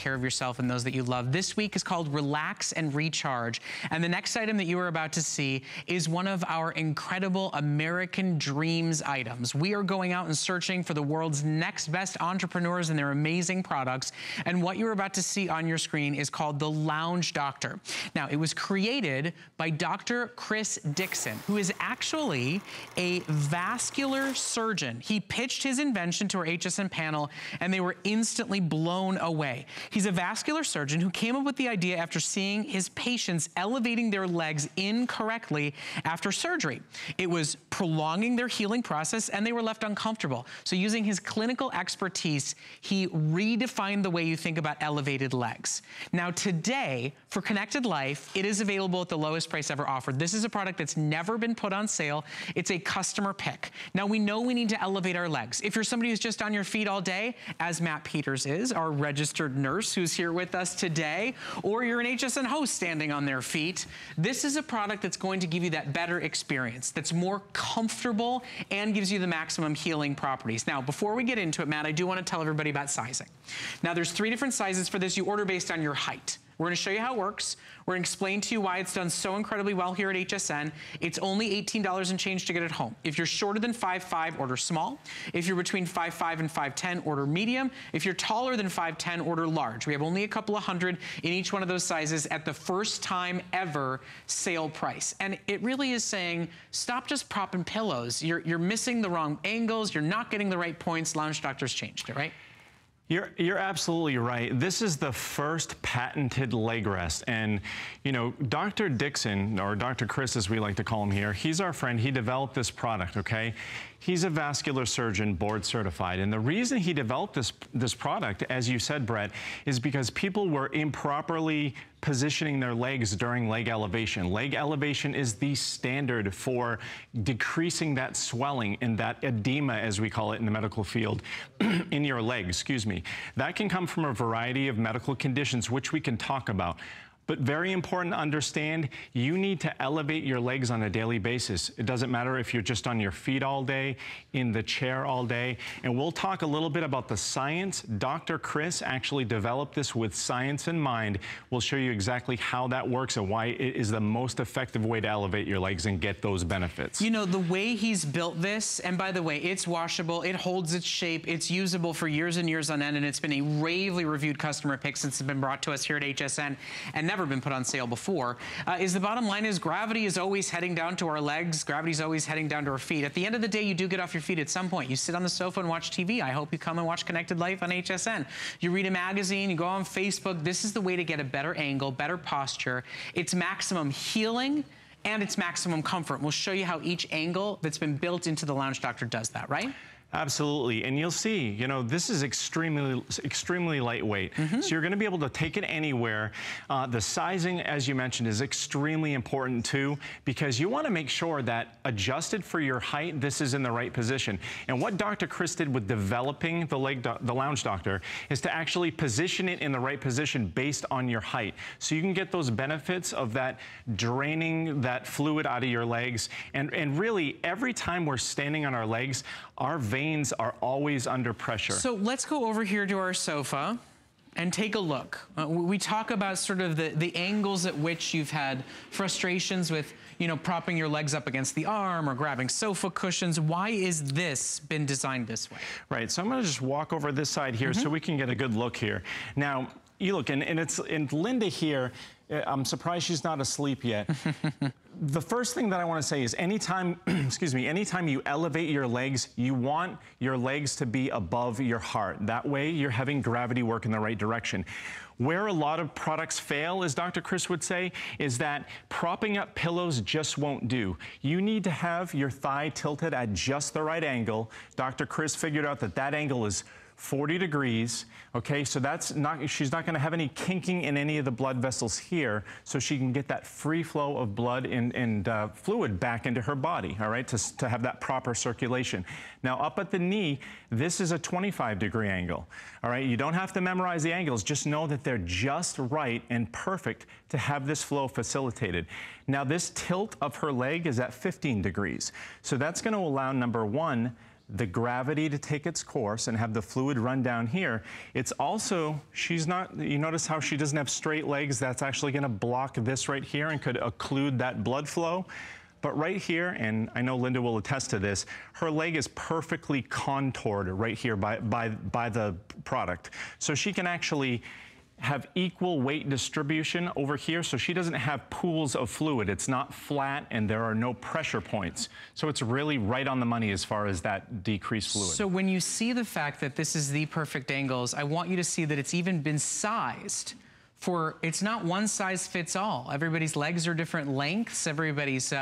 care of yourself and those that you love. This week is called Relax and Recharge. And the next item that you are about to see is one of our incredible American Dreams items. We are going out and searching for the world's next best entrepreneurs and their amazing products. And what you're about to see on your screen is called the Lounge Doctor. Now, it was created by Dr. Chris Dixon, who is actually a vascular surgeon. He pitched his invention to our HSN panel, and they were instantly blown away. He's a vascular surgeon who came up with the idea after seeing his patients elevating their legs incorrectly after surgery. It was prolonging their healing process, and they were left uncomfortable. So using his clinical expertise, he redefined the way you think about elevated legs. Now today, for Connected Life, it is available at the lowest price ever offered. This is a product that's never been put on sale. It's a customer pick. Now we know we need to elevate our legs. If you're somebody who's just on your feet all day, as Matt Peters is, our registered nurse who's here with us today, or you're an HSN host standing on their feet, this is a product that's going to give you that better experience, that's more comfortable and gives you the maximum healing properties. Now, before we get into it, Matt, I do want to tell everybody about sizing. Now, there's 3 different sizes for this. You order based on your height. We're gonna show you how it works. We're gonna explain to you why it's done so incredibly well here at HSN. It's only $18 and change to get it home. If you're shorter than 5'5", order small. If you're between 5'5" and 5'10", order medium. If you're taller than 5'10", order large. We have only a couple of hundred in each one of those sizes at the first time ever sale price. And it really is saying, stop just propping pillows. You're missing the wrong angles. You're not getting the right points. Lounge Doctor's changed it, right? You're absolutely right. This is the first patented leg rest. And, you know, Dr. Dixon, or Dr. Chris as we like to call him here, he's our friend. He developed this product, okay? He's a vascular surgeon, board certified. And the reason he developed this product, as you said, Brett, is because people were improperly positioning their legs during leg elevation. Leg elevation is the standard for decreasing that swelling and that edema, as we call it in the medical field, in your leg, excuse me. That can come from a variety of medical conditions, which we can talk about. But very important to understand, you need to elevate your legs on a daily basis. It doesn't matter if you're just on your feet all day, in the chair all day. And we'll talk a little bit about the science. Dr. Chris actually developed this with science in mind. We'll show you exactly how that works and why it is the most effective way to elevate your legs and get those benefits. You know, the way he's built this, and by the way, it's washable, it holds its shape, it's usable for years and years on end, and it's been a ravely reviewed customer pick since it's been brought to us here at HSN and never been put on sale before, is the bottom line is gravity is always heading down to our legs. Gravity is always heading down to our feet. At the end of the day, you do get off your feet at some point. You sit on the sofa and watch TV. I hope you come and watch Connected Life on HSN. You read a magazine, you go on Facebook. This is the way to get a better angle, better posture. It's maximum healing and it's maximum comfort. We'll show you how each angle that's been built into the Lounge Doctor does that, right? Absolutely, and you'll see, you know, this is extremely lightweight. So you're gonna be able to take it anywhere. The sizing, as you mentioned, is extremely important too, because you wanna make sure that adjusted for your height, this is in the right position. And what Dr. Chris did with developing the Lounge Doctor is to actually position it in the right position based on your height. So you can get those benefits of that draining that fluid out of your legs. And really, every time we're standing on our legs, our veins are always under pressure. So let's go over here to our sofa and take a look. We talk about sort of the angles at which you've had frustrations with, you know, propping your legs up against the arm or grabbing sofa cushions. Why is this been designed this way? Right, so I'm gonna just walk over this side here so we can get a good look here. Now, you look, and Linda here, I'm surprised she's not asleep yet. The first thing that I want to say is anytime, excuse me, anytime you elevate your legs, you want your legs to be above your heart. That way you're having gravity work in the right direction. Where a lot of products fail, as Dr. Chris would say, is that propping up pillows just won't do. You need to have your thigh tilted at just the right angle. Dr. Chris figured out that that angle is 40 degrees, okay? So that's not, she's not gonna have any kinking in any of the blood vessels here, so she can get that free flow of blood and fluid back into her body, all right, to have that proper circulation. Now up at the knee, this is a 25-degree angle, all right? You don't have to memorize the angles, just know that they're just right and perfect to have this flow facilitated. Now this tilt of her leg is at 15 degrees. So that's gonna allow, number one, the gravity to take its course and have the fluid run down here. It's also, you notice how she doesn't have straight legs? That's actually gonna block this right here and could occlude that blood flow. But right here, and I know Linda will attest to this, her leg is perfectly contoured right here by the product. So she can actually have equal weight distribution over here, so she doesn't have pools of fluid. It's not flat and there are no pressure points. So it's really right on the money as far as that decreased fluid. So when you see the fact that this is the perfect angles, I want you to see that it's even been sized for, it's not one size fits all. Everybody's legs are different lengths, everybody's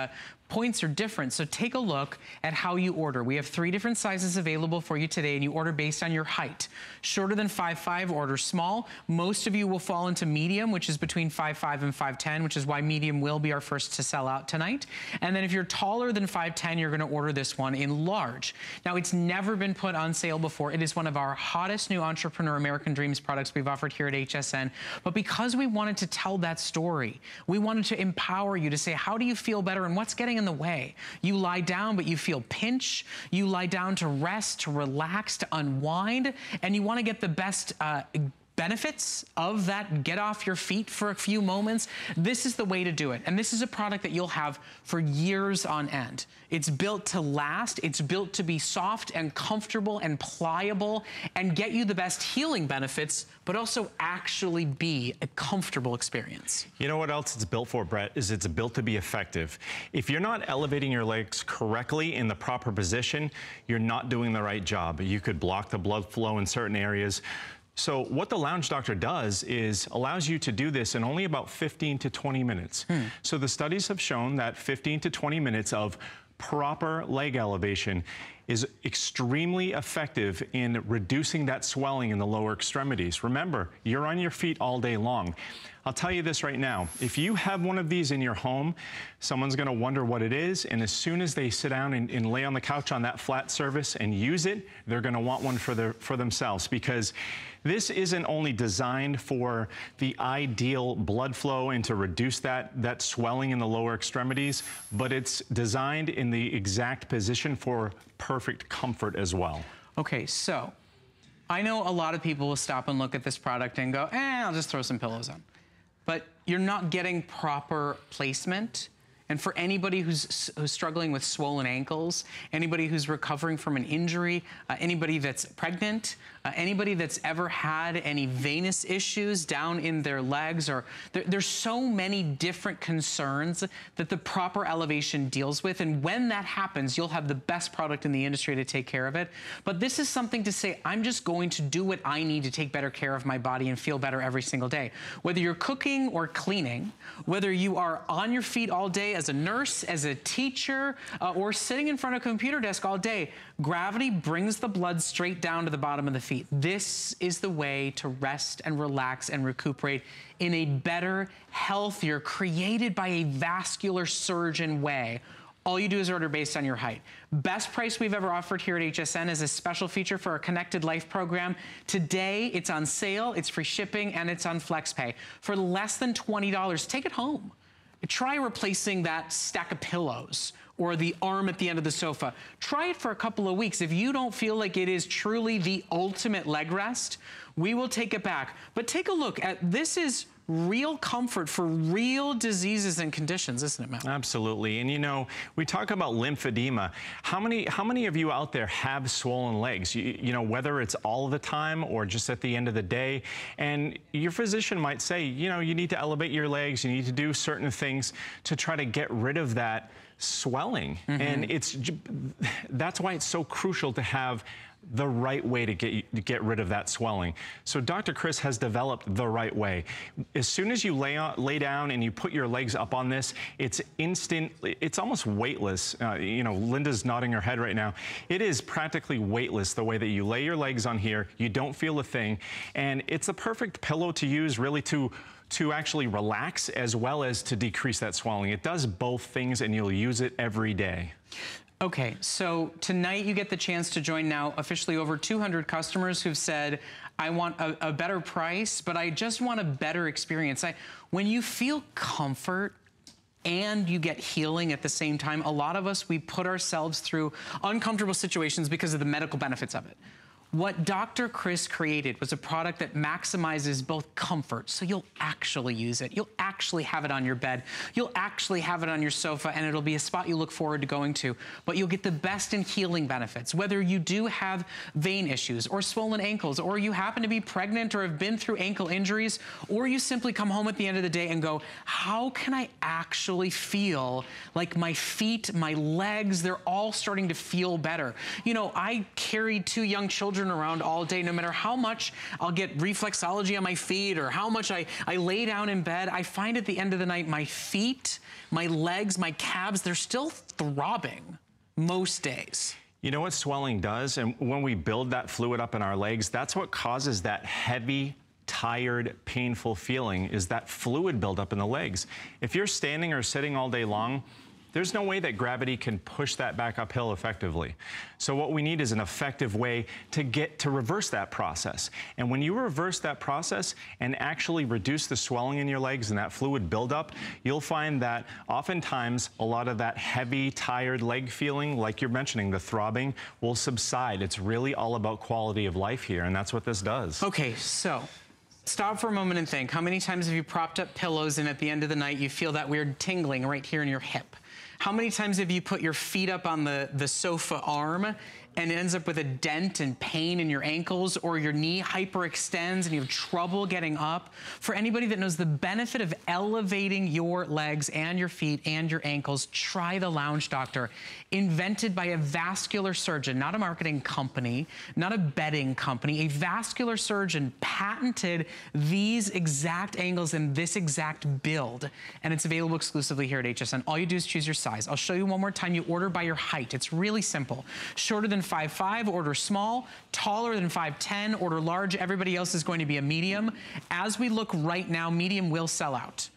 points are different. So take a look at how you order. We have 3 different sizes available for you today, and you order based on your height. Shorter than 5'5", order small. Most of you will fall into medium, which is between 5'5" and 5'10", which is why medium will be our first to sell out tonight. And then if you're taller than 5'10", you're gonna order this one in large. Now, it's never been put on sale before. It is one of our hottest new Entrepreneur American Dreams products we've offered here at HSN. But because we wanted to tell that story, we wanted to empower you to say, how do you feel better and what's getting in the way? You lie down, but you feel pinch. You lie down to rest, to relax, to unwind, and you want to get the best benefits of that get off your feet for a few moments. This is the way to do it. And this is a product that you'll have for years on end. It's built to last. It's built to be soft and comfortable and pliable and get you the best healing benefits, but also actually be a comfortable experience. You know what else it's built for, Brett, is it's built to be effective. If you're not elevating your legs correctly in the proper position, you're not doing the right job. You could block the blood flow in certain areas. So what the Lounge Doctor does is allows you to do this in only about 15 to 20 minutes. So the studies have shown that 15 to 20 minutes of proper leg elevation is extremely effective in reducing that swelling in the lower extremities. Remember, you're on your feet all day long. I'll tell you this right now, if you have one of these in your home, someone's gonna wonder what it is, and as soon as they sit down and lay on the couch on that flat surface and use it, they're gonna want one for themselves, because this isn't only designed for the ideal blood flow and to reduce that swelling in the lower extremities, but it's designed in the exact position for perfect comfort as well. Okay, so I know a lot of people will stop and look at this product and go, I'll just throw some pillows on. But you're not getting proper placement. And for anybody who's struggling with swollen ankles, anybody who's recovering from an injury, anybody that's pregnant, anybody that's ever had any venous issues down in their legs, or there's so many different concerns that the proper elevation deals with. And when that happens, you'll have the best product in the industry to take care of it. But this is something to say, I'm just going to do what I need to take better care of my body and feel better every single day. Whether you're cooking or cleaning, whether you are on your feet all day as a nurse, as a teacher, or sitting in front of a computer desk all day, gravity brings the blood straight down to the bottom of the feet. This is the way to rest and relax and recuperate in a better, healthier, created by a vascular surgeon way. All you do is order based on your height. Best price we've ever offered here at HSN is a special feature for our Connected Life program. Today, it's on sale, it's free shipping, and it's on FlexPay. For less than $20, take it home. Try replacing that stack of pillows or the arm at the end of the sofa. Try it for a couple of weeks. If you don't feel like it is truly the ultimate leg rest, we will take it back. But take a look at, this is real comfort for real diseases and conditions, isn't it, Matt? Absolutely. And you know, we talk about lymphedema. How many of you out there have swollen legs? You know, whether it's all the time or just at the end of the day, and your physician might say, you know, you need to elevate your legs, you need to do certain things to try to get rid of that swelling. And that's why it's so crucial to have the right way to get rid of that swelling. So Dr. Chris has developed the right way. As soon as you lay down and you put your legs up on this, it's instant, it's almost weightless. You know, Linda's nodding her head right now. It is practically weightless the way that you lay your legs on here. You don't feel a thing. And it's a perfect pillow to use really to actually relax as well as to decrease that swelling. It does both things and you'll use it every day. Okay, so tonight you get the chance to join now officially over 200 customers who've said, I want a better price, but I just want a better experience. When you feel comfort, and you get healing at the same time. A lot of us, we put ourselves through uncomfortable situations because of the medical benefits of it. What Dr. Chris created was a product that maximizes both comfort, so you'll actually use it. You'll actually have it on your bed. You'll actually have it on your sofa, and it'll be a spot you look forward to going to. But you'll get the best in healing benefits. Whether you do have vein issues or swollen ankles, or you happen to be pregnant or have been through ankle injuries, or you simply come home at the end of the day and go, how can I actually feel like my feet, my legs, they're all starting to feel better? You know, I carried 2 young children around all day. No matter how much I'll get reflexology on my feet or how much I lay down in bed, I find at the end of the night, my feet, my legs, my calves, they're still throbbing most days. You know what swelling does? And when we build that fluid up in our legs, that's what causes that heavy, tired, painful feeling, is that fluid buildup in the legs. If you're standing or sitting all day long, there's no way that gravity can push that back uphill effectively. So what we need is an effective way to reverse that process. And when you reverse that process and actually reduce the swelling in your legs and that fluid buildup, you'll find that oftentimes a lot of that heavy, tired leg feeling, like you're mentioning, the throbbing, will subside. It's really all about quality of life here, and that's what this does. Okay, so stop for a moment and think. How many times have you propped up pillows and at the end of the night you feel that weird tingling right here in your hip? How many times have you put your feet up on the sofa arm and it ends up with a dent and pain in your ankles, or your knee hyperextends and you have trouble getting up? For anybody that knows the benefit of elevating your legs and your feet and your ankles, try the Lounge Doctor. Invented by a vascular surgeon, not a marketing company, not a bedding company. A vascular surgeon patented these exact angles and this exact build, and it's available exclusively here at HSN. All you do is choose your size. I'll show you one more time. You order by your height. It's really simple. Shorter than 5'5", order small. Taller than 5'10", order large. Everybody else is going to be a medium. As we look right now, medium will sell out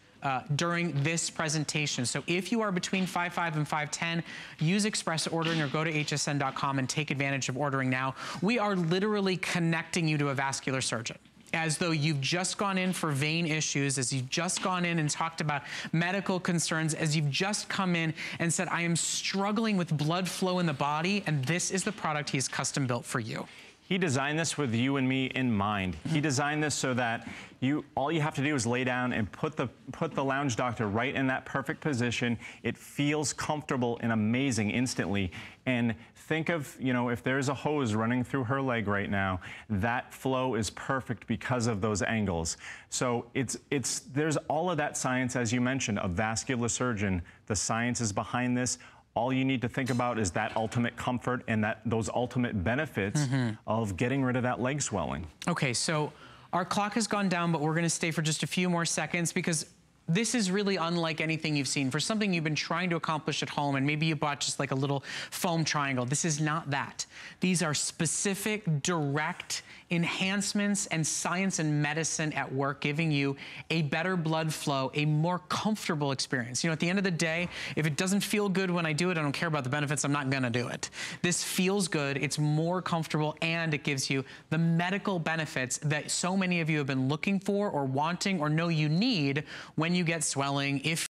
during this presentation. So if you are between 5'5" and 5'10", use express ordering or go to hsn.com and take advantage of ordering now. We are literally connecting you to a vascular surgeon, as though you've just gone in for vein issues, as you've just gone in and talked about medical concerns, as you've just come in and said, I am struggling with blood flow in the body, and this is the product he's custom built for you. He designed this with you and me in mind. He designed this so that all you have to do is lay down and put the Lounge Doctor right in that perfect position. It feels comfortable and amazing instantly. And think of, you know, if there's a hose running through her leg right now, that flow is perfect because of those angles. So there's all of that science, as you mentioned, a vascular surgeon. The science is behind this. All you need to think about is that ultimate comfort and those ultimate benefits of getting rid of that leg swelling. Okay, so our clock has gone down, but we're gonna stay for just a few more seconds because this is really unlike anything you've seen. For something you've been trying to accomplish at home, and maybe you bought just like a little foam triangle, this is not that. These are specific, direct enhancements and science and medicine at work, giving you a better blood flow, a more comfortable experience. You know, at the end of the day, if it doesn't feel good when I do it, I don't care about the benefits, I'm not gonna do it. This feels good, it's more comfortable, and it gives you the medical benefits that so many of you have been looking for or wanting or know you need when you get swelling. If